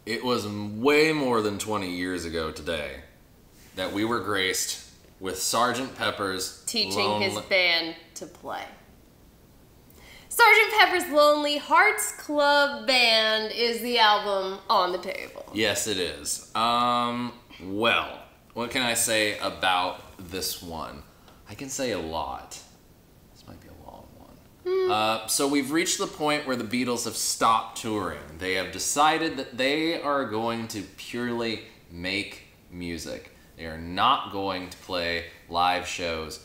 It was way more than 20 years ago today that we were graced with Sgt. Pepper's teaching his band to play. Sgt. Pepper's Lonely Hearts Club Band is the album on the table. Yes, it is. Well, what can I say about this one? I can say a lot. This might be a long one. So we've reached the point where the Beatles have stopped touring. They have decided that they are going to purely make music. They are not going to play live shows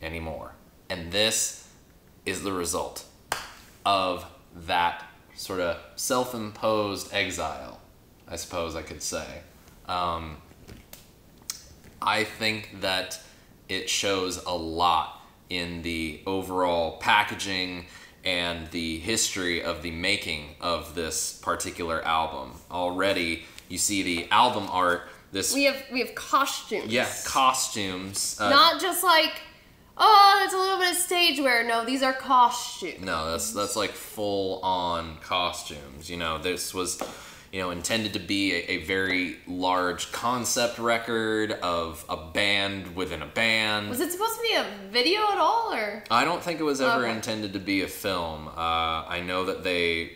anymore. And this is the result of that sort of self-imposed exile, I suppose I could say. I think that it shows a lot in the overall packaging and the history of the making of this particular album. Already, you see the album art. We have costumes. Yeah, costumes. Not just like, oh, that's a little bit of stage wear. No, these are costumes. No, that's like full-on costumes. You know, this was, intended to be a very large concept record of a band within a band. Was it supposed to be a video at all, or? I don't think it was ever intended to be a film. I know that they,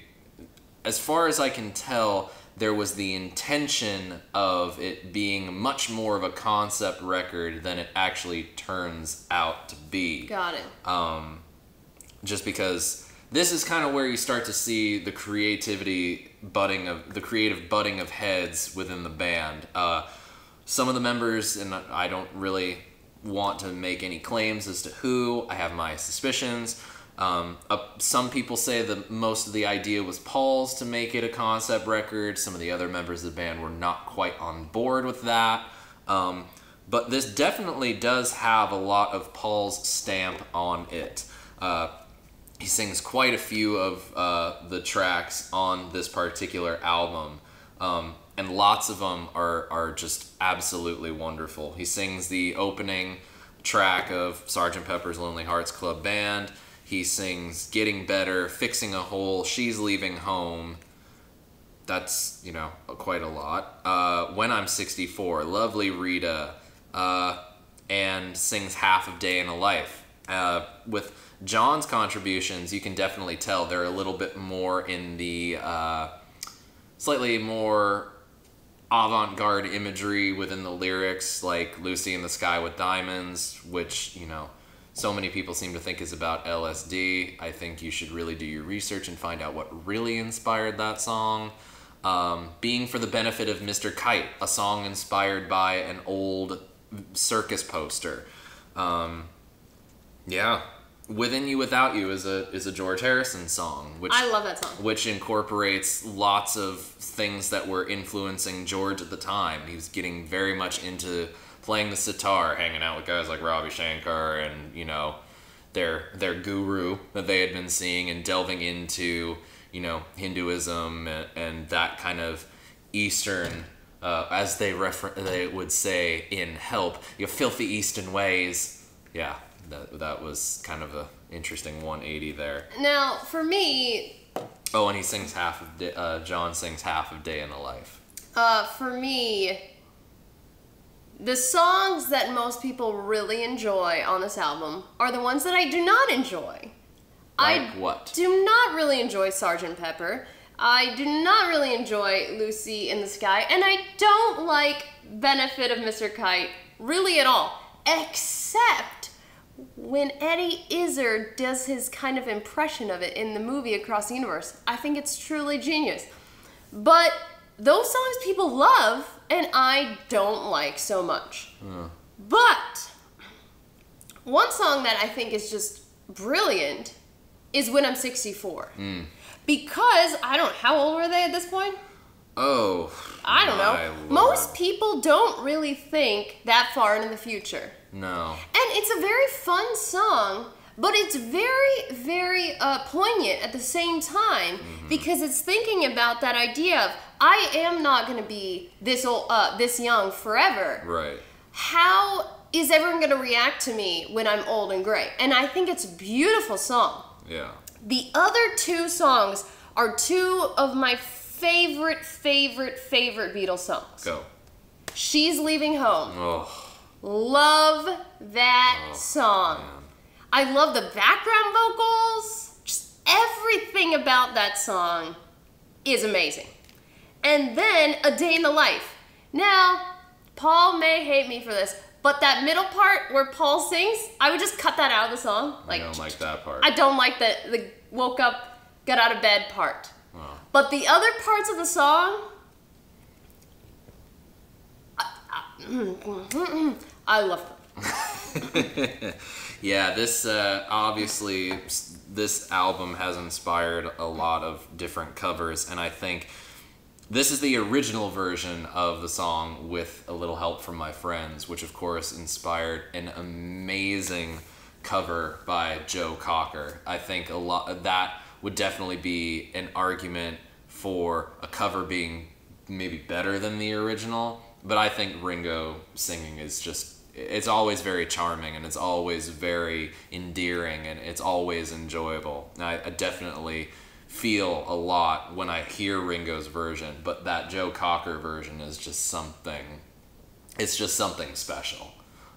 as far as I can tell, there was the intention of it being much more of a concept record than it actually turns out to be. Got it. Just because this is kind of where you start to see the creative budding of heads within the band. Some of the members, and I don't really want to make any claims as to who. I have my suspicions. Some people say that most of the idea was Paul's to make it a concept record. Some of the other members of the band were not quite on board with that. But this definitely does have a lot of Paul's stamp on it. He sings quite a few of the tracks on this particular album. And lots of them are just absolutely wonderful. He sings the opening track of Sgt. Pepper's Lonely Hearts Club Band. He sings Getting Better, Fixing a Hole, She's Leaving Home. That's, quite a lot. When I'm 64, Lovely Rita, and sings Half of Day in a Life. With John's contributions, you can definitely tell they're a little bit more in the slightly more avant-garde imagery within the lyrics, like Lucy in the Sky with Diamonds, which, so many people seem to think is about LSD. I think you should really do your research and find out what really inspired that song. Being for the Benefit of Mr. Kite, a song inspired by an old circus poster. Yeah. Within You Without You is a George Harrison song, which I love that song. Which incorporates lots of things that were influencing George at the time. He was getting very much into playing the sitar, hanging out with guys like Ravi Shankar and, their guru that they had been seeing, and delving into, Hinduism and that kind of Eastern, as they would say in Help, your filthy Eastern ways. Yeah, that was kind of a interesting 180 there. Now, for me... Oh, and he sings John sings Half of Day in a Life. For me... The songs that most people really enjoy on this album are the ones that I do not enjoy. Like what? Do not really enjoy Sgt. Pepper. I do not really enjoy Lucy in the Sky. And I don't like Benefit of Mr. Kite really at all. Except when Eddie Izzard does his kind of impression of it in the movie Across the Universe. I think it's truly genius. But those songs people love, and I don't like so much. But one song that I think is just brilliant is When I'm 64. Because, how old were they at this point? Oh, I don't know. Lord. Most people don't really think that far into the future. No. And it's a very fun song, but it's very, very poignant at the same time, because it's thinking about that idea of, I am not going to be this old, this young forever. Right. How is everyone going to react to me when I'm old and gray? And I think it's a beautiful song. Yeah. The other two songs are two of my favorite Beatles songs. Go. She's Leaving Home. Oh. Love that song. Man. I love the background vocals. Just everything about that song is amazing. And then A Day in the Life. Now, Paul may hate me for this, but that middle part where Paul sings, I would just cut that out of the song. I don't like that part. I don't like the woke up, got out of bed part. Oh. But the other parts of the song, I love them. Yeah, this obviously this album has inspired a lot of different covers, and I think this is the original version of the song with a little help from my friends, which of course inspired an amazing cover by Joe Cocker. I think a lot that would definitely be an argument for a cover being maybe better than the original, but I think Ringo singing is just, it's always very charming and it's always very endearing and it's always enjoyable. I definitely feel a lot when I hear Ringo's version, but that Joe Cocker version is just something, it's just something special.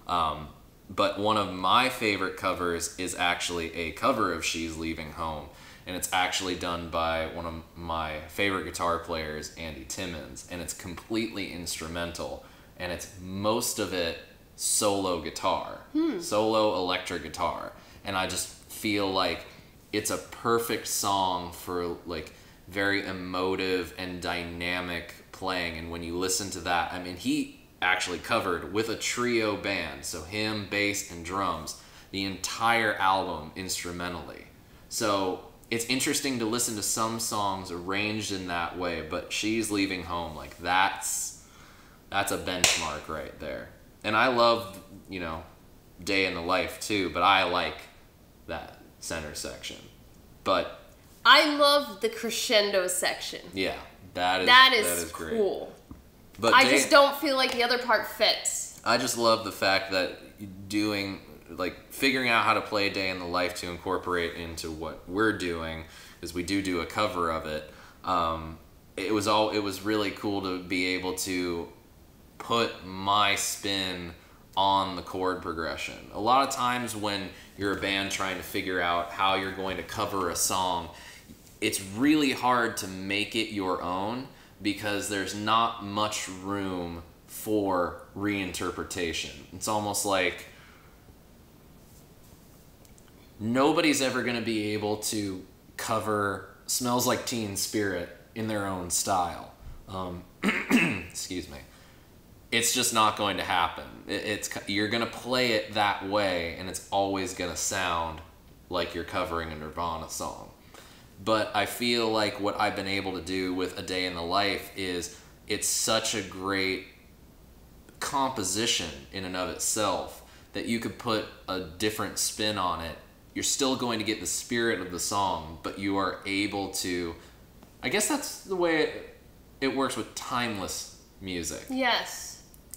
But one of my favorite covers is actually a cover of She's Leaving Home, and it's actually done by one of my favorite guitar players, Andy Timmons, and it's completely instrumental, and it's most of it solo guitar, solo electric guitar, and I just feel like it's a perfect song for like very emotive and dynamic playing. And when you listen to that, I mean, he actually covered with a trio band, so him, bass, and drums, the entire album instrumentally. So it's interesting to listen to some songs arranged in that way, but She's Leaving Home, like that's a benchmark right there. And I love, you know, Day in the Life too, but I like that center section. But I love the crescendo section. yeah, that is great. cool. But I just don't feel like the other part fits. I just love the fact that figuring out how to play Day in the Life to incorporate into what we're doing, because we do a cover of it. It was really cool to be able to put my spin on the chord progression. A lot of times when you're a band trying to figure out how you're going to cover a song, it's really hard to make it your own because there's not much room for reinterpretation. It's almost like nobody's ever going to be able to cover Smells Like Teen Spirit in their own style. Excuse me. It's just not going to happen. You're going to play it that way, and it's always going to sound like you're covering a Nirvana song. But I feel like what I've been able to do with A Day in the Life is it's such a great composition in and of itself that you could put a different spin on it. You're still going to get the spirit of the song, but you are able to, I guess that's the way it works with timeless music. Yes.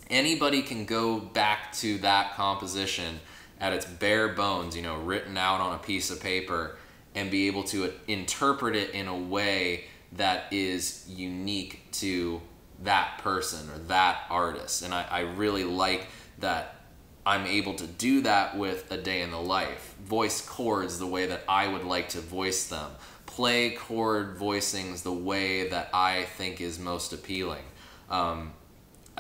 Anybody can go back to that composition at its bare bones, you know, written out on a piece of paper, and be able to interpret it in a way that is unique to that person or that artist. And I really like that I'm able to do that with A Day in the Life. Voice chords the way that I would like to voice them. Play chord voicings the way that I think is most appealing.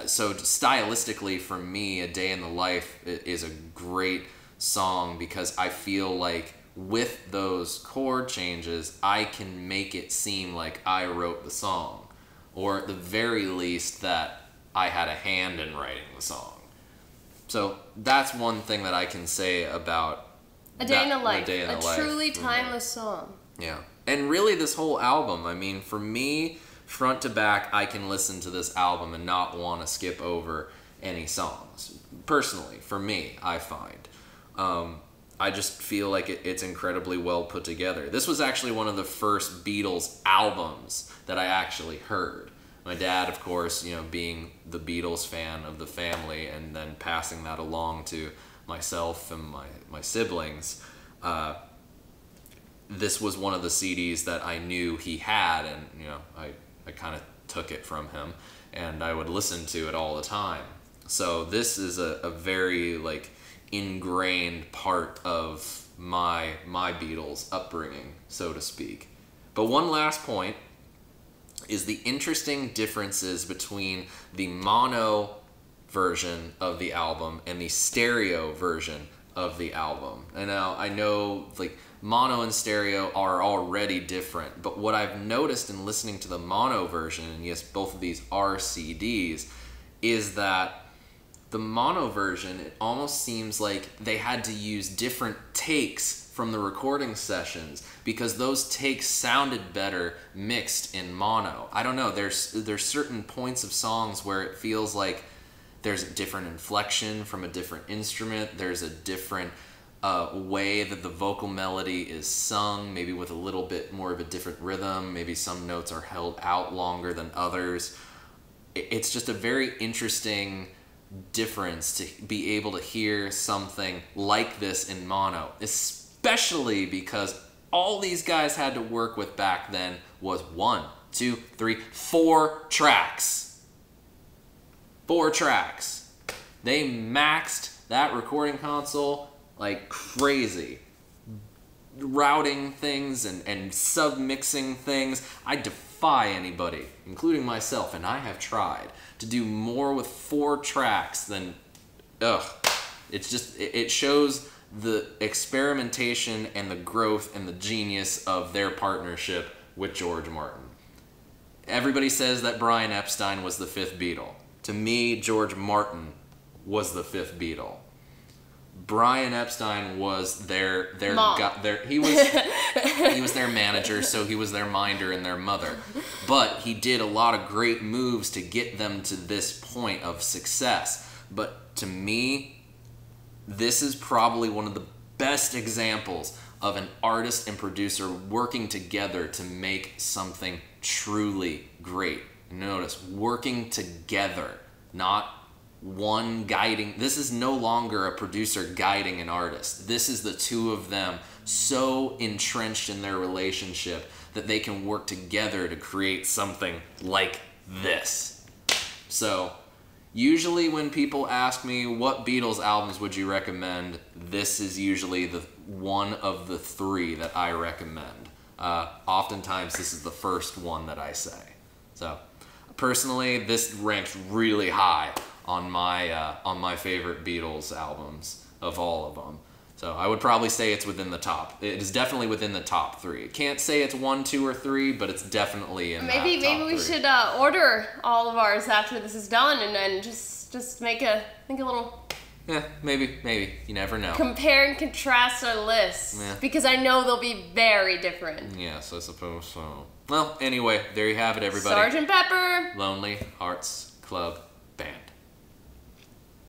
So stylistically, for me, A Day in the Life is a great song because I feel like with those chord changes, I can make it seem like I wrote the song, or at the very least that I had a hand in writing the song. So that's one thing that I can say about A Day in the Life. A Day in the Life. Truly timeless song. Yeah. And really this whole album, I mean, for me, front to back, I can listen to this album and not want to skip over any songs. Personally, for me, I find. I just feel like it's incredibly well put together. This was actually one of the first Beatles albums that I actually heard. My dad, of course, you know, being the Beatles fan of the family and then passing that along to myself and my siblings, this was one of the CDs that I knew he had, and, you know, I I kind of took it from him, and I would listen to it all the time. So this is a very like ingrained part of my Beatles upbringing, so to speak. But one last point is the interesting differences between the mono version of the album and the stereo version of the album. And now I know like mono and stereo are already different, but what I've noticed in listening to the mono version, and yes, both of these are CDs, is that the mono version, it almost seems like they had to use different takes from the recording sessions because those takes sounded better mixed in mono. I don't know, there's certain points of songs where it feels like there's a different inflection from a different instrument, there's a different way that the vocal melody is sung, maybe with a little bit more of a different rhythm, maybe some notes are held out longer than others. It's just a very interesting difference to be able to hear something like this in mono, especially because all these guys had to work with back then was 1, 2, 3, 4 tracks. 4 tracks. They maxed that recording console like crazy. Routing things and sub-mixing things. I defy anybody, including myself, and I have tried, to do more with 4 tracks than, it's just, it shows the experimentation and the growth and the genius of their partnership with George Martin. Everybody says that Brian Epstein was the 5th Beatle. To me, George Martin was the 5th Beatle. Brian Epstein was their he was their manager, so he was their minder and their mother. But he did a lot of great moves to get them to this point of success. But to me, this is probably one of the best examples of an artist and producer working together to make something truly great. Notice, working together, not one guiding. This is no longer a producer guiding an artist. This is the two of them so entrenched in their relationship that they can work together to create something like this. So usually when people ask me what Beatles albums would you recommend, this is usually the one of the 3 that I recommend. Oftentimes this is the first one that I say. So personally, this ranks really high on my favorite Beatles albums of all of them. So I would probably say it's within the top. It is definitely within the top 3. Can't say it's 1, 2, or 3, but it's definitely in maybe that top maybe we 3. should order all of ours after this is done, and then just make a little. Yeah, maybe. You never know. Compare and contrast our lists, because I know they'll be very different. Yes, I suppose so. Well, anyway, there you have it, everybody. Sgt. Pepper. Lonely Hearts Club Band.